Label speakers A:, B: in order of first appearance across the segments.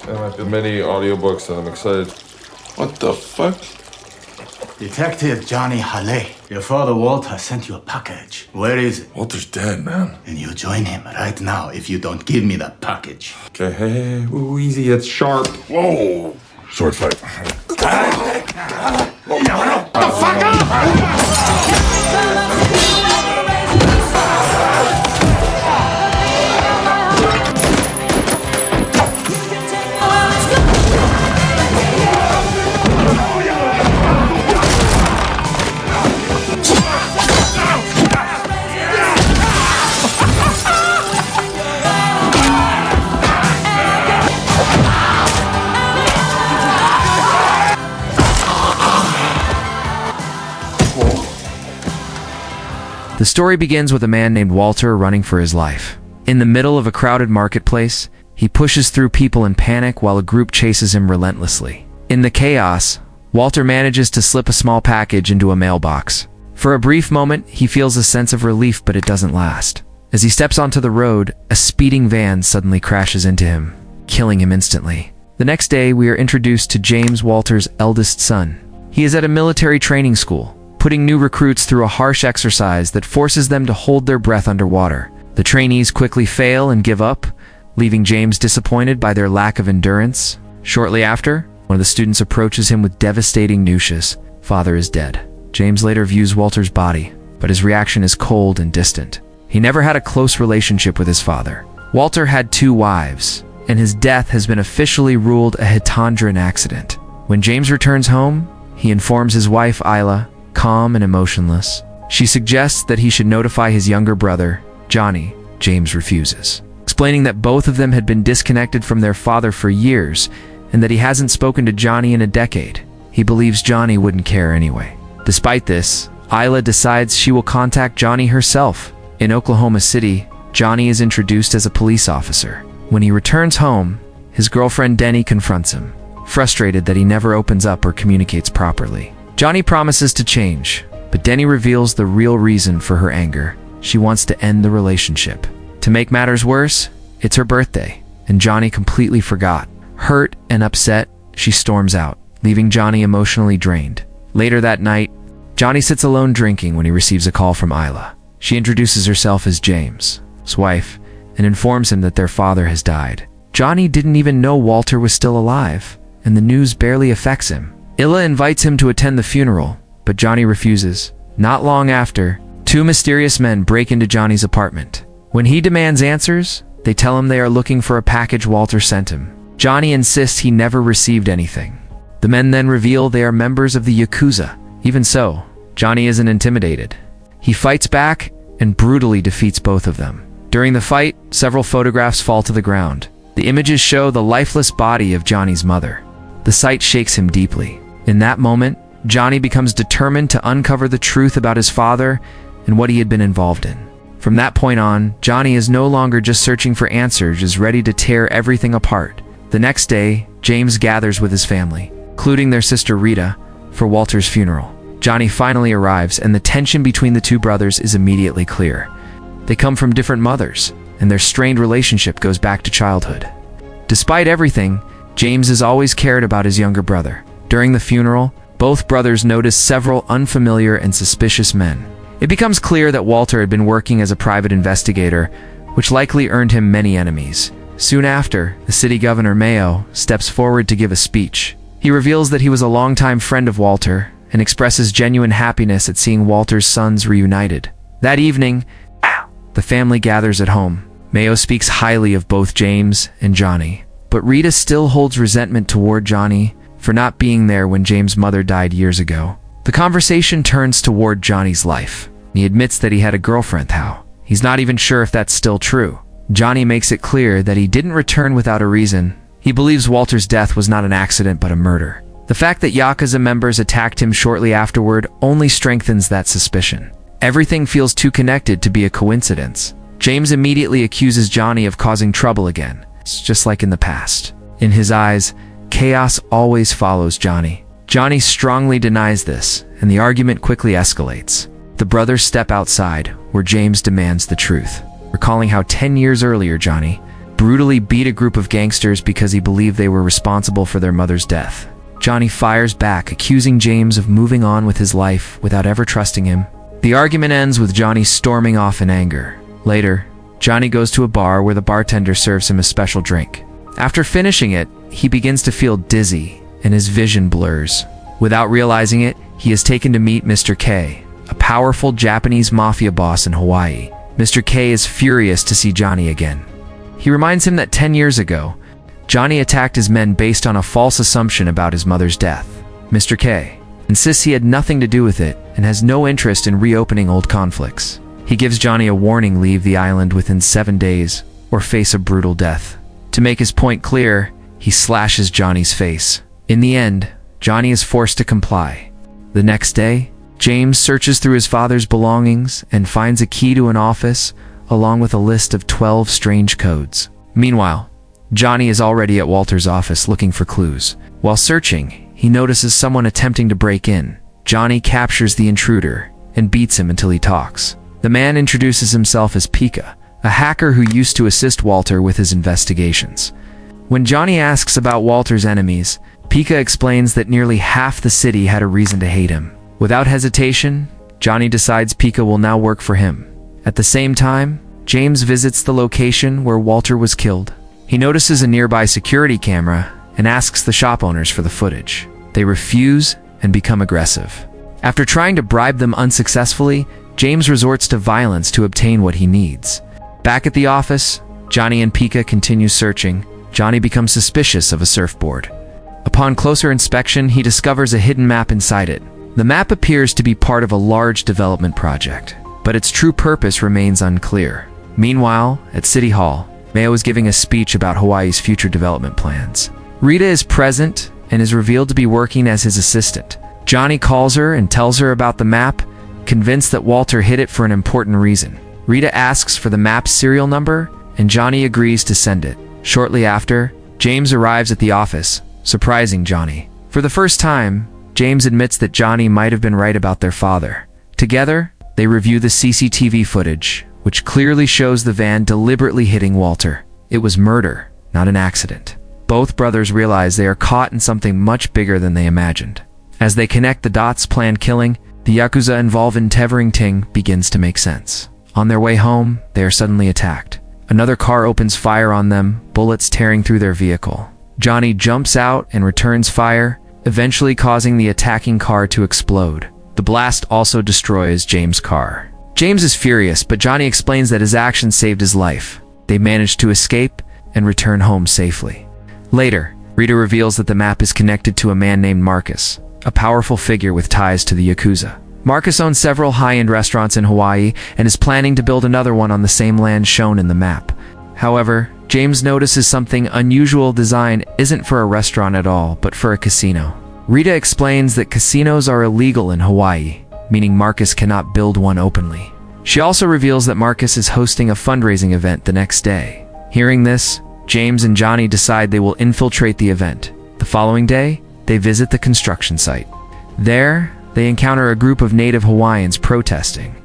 A: and I've been many audiobooks, and I'm excited. What the fuck?
B: Detective Johnny Halle, your father Walter sent you a package. Where is it?
A: Walter's dead, man.
B: And you join him right now if you don't give me that package.
A: Okay, hey, ooh, easy, it's sharp. Whoa! Sword fight.
B: What the fuck up?
C: The story begins with a man named Walter running for his life. In the middle of a crowded marketplace, he pushes through people in panic while a group chases him relentlessly. In the chaos, Walter manages to slip a small package into a mailbox. For a brief moment, he feels a sense of relief, but it doesn't last. As he steps onto the road, a speeding van suddenly crashes into him, killing him instantly. The next day, we are introduced to James, Walter's eldest son. He is at a military training school, putting new recruits through a harsh exercise that forces them to hold their breath underwater. The trainees quickly fail and give up, leaving James disappointed by their lack of endurance. Shortly after, one of the students approaches him with devastating news: father is dead. James later views Walter's body, but his reaction is cold and distant. He never had a close relationship with his father. Walter had 2 wives, and his death has been officially ruled a Hitandran accident. When James returns home, he informs his wife Isla, calm and emotionless. She suggests that he should notify his younger brother, Johnny. James refuses, explaining that both of them had been disconnected from their father for years and that he hasn't spoken to Johnny in a decade. He believes Johnny wouldn't care anyway. Despite this, Isla decides she will contact Johnny herself. In Oklahoma City, Johnny is introduced as a police officer. When he returns home, his girlfriend Denny confronts him, frustrated that he never opens up or communicates properly. Johnny promises to change, but Denny reveals the real reason for her anger. She wants to end the relationship. To make matters worse, it's her birthday, and Johnny completely forgot. Hurt and upset, she storms out, leaving Johnny emotionally drained. Later that night, Johnny sits alone drinking when he receives a call from Isla. She introduces herself as James, his wife, and informs him that their father has died. Johnny didn't even know Walter was still alive, and the news barely affects him. Isla invites him to attend the funeral, but Johnny refuses. Not long after, 2 mysterious men break into Johnny's apartment. When he demands answers, they tell him they are looking for a package Walter sent him. Johnny insists he never received anything. The men then reveal they are members of the Yakuza. Even so, Johnny isn't intimidated. He fights back and brutally defeats both of them. During the fight, several photographs fall to the ground. The images show the lifeless body of Johnny's mother. The sight shakes him deeply. In that moment, Johnny becomes determined to uncover the truth about his father and what he had been involved in. From that point on, Johnny is no longer just searching for answers, is ready to tear everything apart. The next day, James gathers with his family, including their sister Rita, for Walter's funeral. Johnny finally arrives, and the tension between the 2 brothers is immediately clear. They come from different mothers, and their strained relationship goes back to childhood. Despite everything, James has always cared about his younger brother. During the funeral, both brothers notice several unfamiliar and suspicious men. It becomes clear that Walter had been working as a private investigator, which likely earned him many enemies. Soon after, the city governor Mayo steps forward to give a speech. He reveals that he was a longtime friend of Walter and expresses genuine happiness at seeing Walter's sons reunited. That evening, the family gathers at home. Mayo speaks highly of both James and Johnny, but Rita still holds resentment toward Johnny for not being there when James' mother died years ago. The conversation turns toward Johnny's life. He admits that he had a girlfriend, how? He's not even sure if that's still true. Johnny makes it clear that he didn't return without a reason. He believes Walter's death was not an accident but a murder. The fact that Yakuza members attacked him shortly afterward only strengthens that suspicion. Everything feels too connected to be a coincidence. James immediately accuses Johnny of causing trouble again. It's just like in the past. In his eyes, chaos always follows Johnny. Johnny strongly denies this, and the argument quickly escalates. The brothers step outside, where James demands the truth, recalling how 10 years earlier Johnny brutally beat a group of gangsters because he believed they were responsible for their mother's death. Johnny fires back, accusing James of moving on with his life without ever trusting him. The argument ends with Johnny storming off in anger. Later, Johnny goes to a bar where the bartender serves him a special drink. After finishing it, he begins to feel dizzy and his vision blurs. Without realizing it, he is taken to meet Mr. K, a powerful Japanese mafia boss in Hawaii. Mr. K is furious to see Johnny again. He reminds him that 10 years ago, Johnny attacked his men based on a false assumption about his mother's death. Mr. K insists he had nothing to do with it and has no interest in reopening old conflicts. He gives Johnny a warning: leave the island within 7 days or face a brutal death. To make his point clear, he slashes Johnny's face. In the end, Johnny is forced to comply. The next day, James searches through his father's belongings and finds a key to an office along with a list of 12 strange codes. Meanwhile, Johnny is already at Walter's office looking for clues. While searching, he notices someone attempting to break in. Johnny captures the intruder and beats him until he talks. The man introduces himself as Pika, a hacker who used to assist Walter with his investigations. When Johnny asks about Walter's enemies, Pika explains that nearly half the city had a reason to hate him. Without hesitation, Johnny decides Pika will now work for him. At the same time, James visits the location where Walter was killed. He notices a nearby security camera and asks the shop owners for the footage. They refuse and become aggressive. After trying to bribe them unsuccessfully, James resorts to violence to obtain what he needs. Back at the office, Johnny and Pika continue searching. Johnny becomes suspicious of a surfboard. Upon closer inspection, he discovers a hidden map inside it. The map appears to be part of a large development project, but its true purpose remains unclear. Meanwhile, at City Hall, Mayo is giving a speech about Hawaii's future development plans. Rita is present and is revealed to be working as his assistant. Johnny calls her and tells her about the map, convinced that Walter hid it for an important reason. Rita asks for the map's serial number, and Johnny agrees to send it. Shortly after, James arrives at the office, surprising Johnny. For the first time, James admits that Johnny might have been right about their father. Together, they review the CCTV footage, which clearly shows the van deliberately hitting Walter. It was murder, not an accident. Both brothers realize they are caught in something much bigger than they imagined. As they connect the dots, planned killing, the Yakuza involved in Tevering Ting begins to make sense. On their way home, they are suddenly attacked. Another car opens fire on them, bullets tearing through their vehicle. Johnny jumps out and returns fire, eventually causing the attacking car to explode. The blast also destroys James' car. James is furious, but Johnny explains that his actions saved his life. They manage to escape and return home safely. Later, Rita reveals that the map is connected to a man named Marcus, a powerful figure with ties to the Yakuza. Marcus owns several high-end restaurants in Hawaii and is planning to build another one on the same land shown in the map. However, James notices something unusual. Design isn't for a restaurant at all, but for a casino. Rita explains that casinos are illegal in Hawaii, meaning Marcus cannot build one openly. She also reveals that Marcus is hosting a fundraising event the next day. Hearing this, James and Johnny decide they will infiltrate the event. The following day, they visit the construction site. There, they encounter a group of native Hawaiians protesting.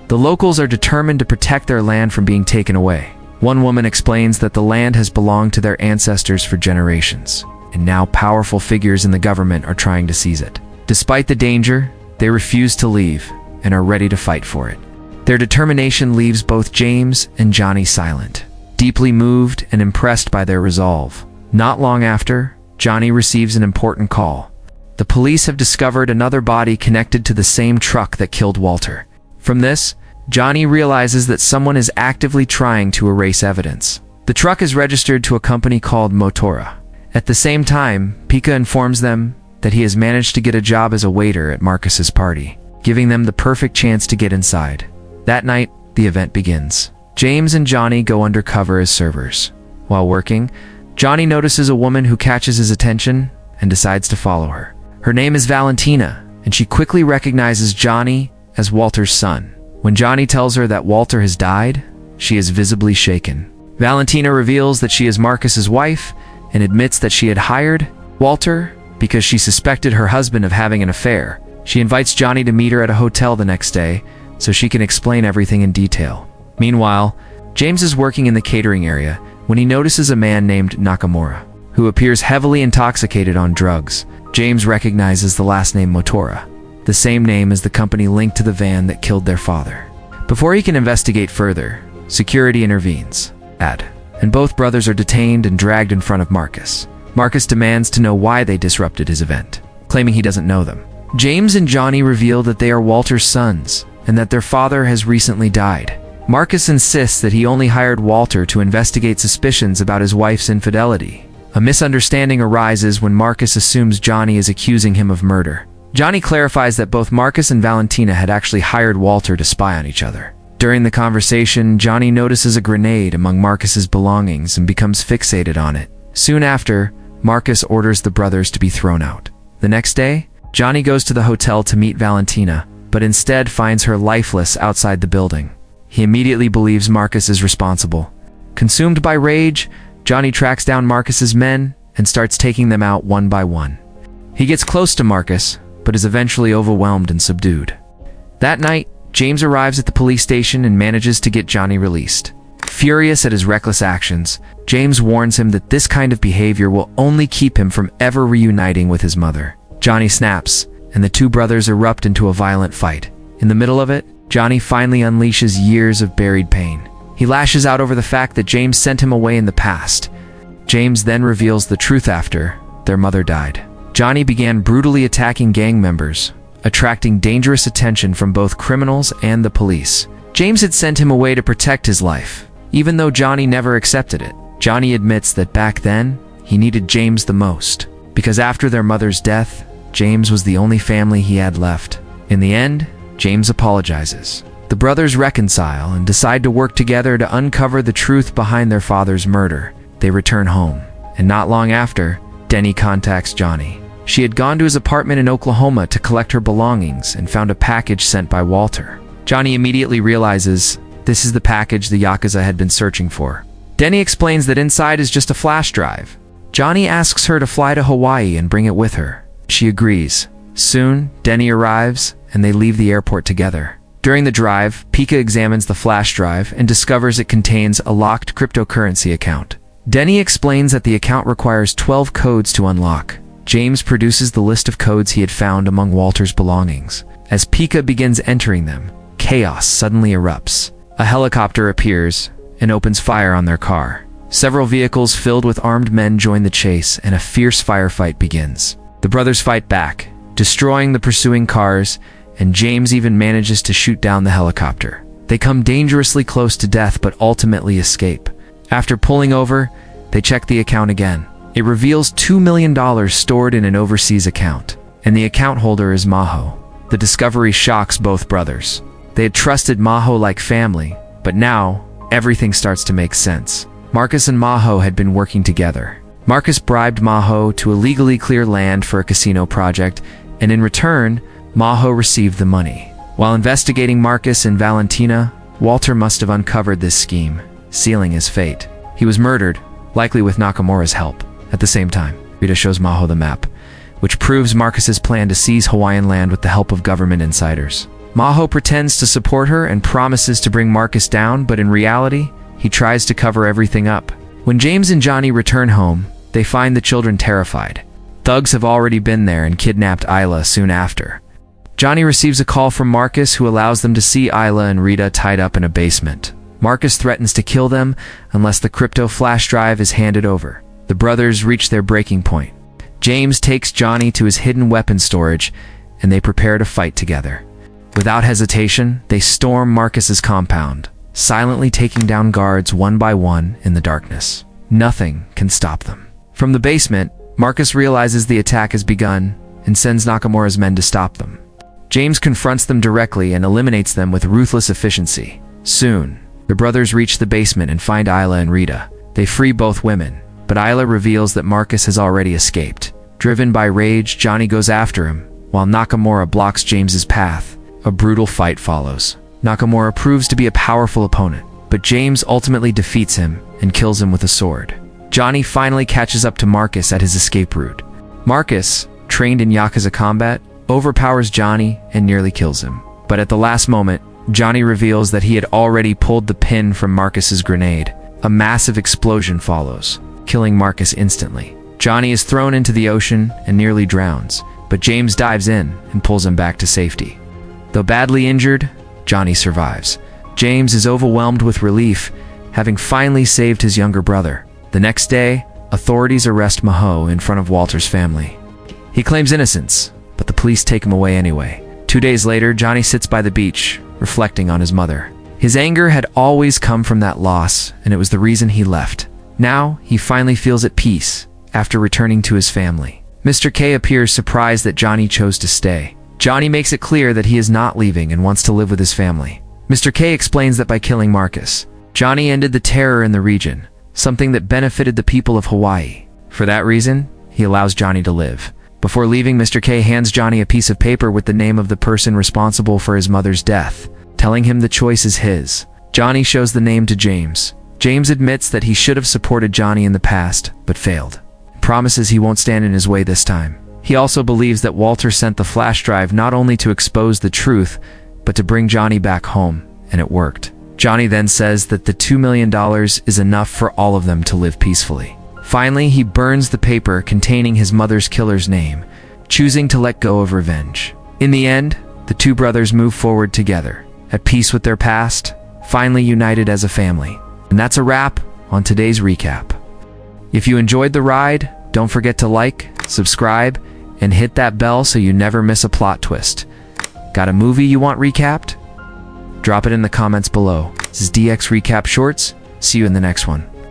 C: The locals are determined to protect their land from being taken away. One woman explains that the land has belonged to their ancestors for generations, and now powerful figures in the government are trying to seize it. Despite the danger, they refuse to leave and are ready to fight for it. Their determination leaves both James and Johnny silent, deeply moved and impressed by their resolve. Not long after, Johnny receives an important call. The police have discovered another body connected to the same truck that killed Walter. From this, Johnny realizes that someone is actively trying to erase evidence. The truck is registered to a company called Motora. At the same time, Pika informs them that he has managed to get a job as a waiter at Marcus's party, giving them the perfect chance to get inside. That night, the event begins. James and Johnny go undercover as servers. While working, Johnny notices a woman who catches his attention and decides to follow her. Her name is Valentina, and she quickly recognizes Johnny as Walter's son. When Johnny tells her that Walter has died, she is visibly shaken. Valentina reveals that she is Marcus's wife and admits that she had hired Walter because she suspected her husband of having an affair. She invites Johnny to meet her at a hotel the next day so she can explain everything in detail. Meanwhile, James is working in the catering area when he notices a man named Nakamura, who appears heavily intoxicated on drugs. James recognizes the last name Motora, the same name as the company linked to the van that killed their father. Before he can investigate further, security intervenes, and both brothers are detained and dragged in front of Marcus. Marcus demands to know why they disrupted his event, claiming he doesn't know them. James and Johnny reveal that they are Walter's sons, and that their father has recently died. Marcus insists that he only hired Walter to investigate suspicions about his wife's infidelity. A misunderstanding arises when Marcus assumes Johnny is accusing him of murder. Johnny clarifies that both Marcus and Valentina had actually hired Walter to spy on each other. During the conversation, Johnny notices a grenade among Marcus's belongings and becomes fixated on it. Soon after, Marcus orders the brothers to be thrown out. The next day, Johnny goes to the hotel to meet Valentina, but instead finds her lifeless outside the building. He immediately believes Marcus is responsible. Consumed by rage, Johnny tracks down Marcus's men and starts taking them out one by one. He gets close to Marcus, but is eventually overwhelmed and subdued. That night, James arrives at the police station and manages to get Johnny released. Furious at his reckless actions, James warns him that this kind of behavior will only keep him from ever reuniting with his mother. Johnny snaps, and the two brothers erupt into a violent fight. In the middle of it, Johnny finally unleashes years of buried pain. He lashes out over the fact that James sent him away in the past. James then reveals the truth after their mother died. Johnny began brutally attacking gang members, attracting dangerous attention from both criminals and the police. James had sent him away to protect his life, even though Johnny never accepted it. Johnny admits that back then, he needed James the most, because after their mother's death, James was the only family he had left. In the end, James apologizes. The brothers reconcile and decide to work together to uncover the truth behind their father's murder. They return home, and not long after, Denny contacts Johnny. She had gone to his apartment in Oklahoma to collect her belongings and found a package sent by Walter. Johnny immediately realizes this is the package the Yakuza had been searching for. Denny explains that inside is just a flash drive. Johnny asks her to fly to Hawaii and bring it with her. She agrees. Soon, Denny arrives, and they leave the airport together. During the drive, Pika examines the flash drive and discovers it contains a locked cryptocurrency account. Denny explains that the account requires 12 codes to unlock. James produces the list of codes he had found among Walter's belongings. As Pika begins entering them, chaos suddenly erupts. A helicopter appears and opens fire on their car. Several vehicles filled with armed men join the chase, and a fierce firefight begins. The brothers fight back, destroying the pursuing cars, and James even manages to shoot down the helicopter. They come dangerously close to death but ultimately escape. After pulling over, they check the account again. It reveals $2 million stored in an overseas account, and the account holder is Maho. The discovery shocks both brothers. They had trusted Maho like family, but now, everything starts to make sense. Marcus and Maho had been working together. Marcus bribed Maho to illegally clear land for a casino project, and in return, Maho received the money. While investigating Marcus and Valentina, Walter must have uncovered this scheme, sealing his fate. He was murdered, likely with Nakamura's help. At the same time, Rita shows Maho the map, which proves Marcus's plan to seize Hawaiian land with the help of government insiders. Maho pretends to support her and promises to bring Marcus down, but in reality, he tries to cover everything up. When James and Johnny return home, they find the children terrified. Thugs have already been there and kidnapped Isla soon after. Johnny receives a call from Marcus, who allows them to see Isla and Rita tied up in a basement. Marcus threatens to kill them unless the crypto flash drive is handed over. The brothers reach their breaking point. James takes Johnny to his hidden weapon storage, and they prepare to fight together. Without hesitation, they storm Marcus's compound, silently taking down guards one by one in the darkness. Nothing can stop them. From the basement, Marcus realizes the attack has begun and sends Nakamura's men to stop them. James confronts them directly and eliminates them with ruthless efficiency. Soon, the brothers reach the basement and find Isla and Rita. They free both women, but Isla reveals that Marcus has already escaped. Driven by rage, Johnny goes after him, while Nakamura blocks James's path. A brutal fight follows. Nakamura proves to be a powerful opponent, but James ultimately defeats him and kills him with a sword. Johnny finally catches up to Marcus at his escape route. Marcus, trained in Yakuza combat, overpowers Johnny and nearly kills him. But at the last moment, Johnny reveals that he had already pulled the pin from Marcus's grenade. a massive explosion follows, killing Marcus instantly. Johnny is thrown into the ocean and nearly drowns, but James dives in and pulls him back to safety. Though badly injured, Johnny survives. James is overwhelmed with relief, having finally saved his younger brother. The next day, authorities arrest Maho in front of Walter's family. He claims innocence, but the police take him away anyway. 2 days later, Johnny sits by the beach, reflecting on his mother. His anger had always come from that loss, and it was the reason he left. Now, he finally feels at peace after returning to his family. Mr. K appears surprised that Johnny chose to stay. Johnny makes it clear that he is not leaving and wants to live with his family. Mr. K explains that by killing Marcus, Johnny ended the terror in the region, something that benefited the people of Hawaii. For that reason, he allows Johnny to live. Before leaving, Mr. K hands Johnny a piece of paper with the name of the person responsible for his mother's death, telling him the choice is his. Johnny shows the name to James. James admits that he should have supported Johnny in the past, but failed. Promises he won't stand in his way this time. He also believes that Walter sent the flash drive not only to expose the truth, but to bring Johnny back home, and it worked. Johnny then says that the $2 million is enough for all of them to live peacefully. Finally, he burns the paper containing his mother's killer's name, choosing to let go of revenge. In the end, the two brothers move forward together, at peace with their past, finally united as a family. And that's a wrap on today's recap. If you enjoyed the ride, don't forget to like, subscribe, and hit that bell so you never miss a plot twist. Got a movie you want recapped? Drop it in the comments below. This is DX Recap Shorts. See you in the next one.